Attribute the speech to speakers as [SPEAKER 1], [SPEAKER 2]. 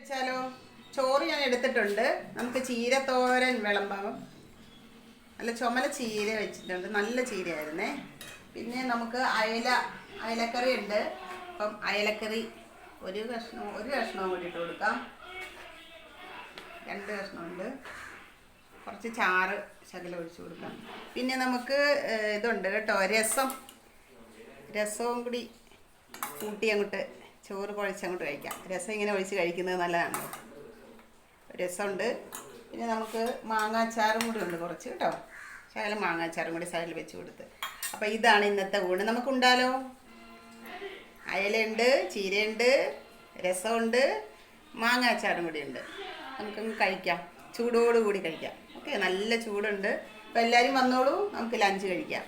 [SPEAKER 1] വെച്ചാലോ? ചോറ് ഞാൻ എടുത്തിട്ടുണ്ട്. നമുക്ക് ചീരത്തോരൻ വിളമ്പാം. നല്ല ചുമല ചീര വെച്ചിട്ടുണ്ട്, നല്ല ചീരയായിരുന്നേ. പിന്നെ നമുക്ക് അയലക്കറി ഉണ്ട്. അപ്പം അയലക്കറി ഒരു കഷ്ണവും കൂടി ഇട്ട് കൊടുക്കാം. 2 കഷ്ണമുണ്ട്. കുറച്ച് ചാറ് ശകലം ഒഴിച്ചു കൊടുക്കാം. പിന്നെ നമുക്ക് ഇതുണ്ട് കേട്ടോ, രസവും കൂടി കൂട്ടി അങ്ങോട്ട് ചോറ് കുഴച്ചങ്ങോട്ട് കഴിക്കാം. രസം ഇങ്ങനെ ഒഴിച്ച് കഴിക്കുന്നത് നല്ലതാണ്. രസമുണ്ട്. പിന്നെ നമുക്ക് മാങ്ങാച്ചാറും കൂടി ഉണ്ട് കുറച്ച് കേട്ടോ. ശകലം മാങ്ങാച്ചാറും കൂടി സൈഡിൽ വെച്ച് കൊടുത്ത്. അപ്പോൾ ഇതാണ് ഇന്നത്തെ ഊണ്. നമുക്കുണ്ടാലോ? അയലയുണ്ട്, ചീരയുണ്ട്, രസമുണ്ട്, മാങ്ങാച്ചാറും കൂടി ഉണ്ട്. നമുക്കങ്ങ് കഴിക്കാം, ചൂടോടുകൂടി കഴിക്കാം. ഓക്കെ, നല്ല ചൂടുണ്ട്. അപ്പോൾ എല്ലാവരും വന്നോളൂ, നമുക്ക് ലഞ്ച് കഴിക്കാം.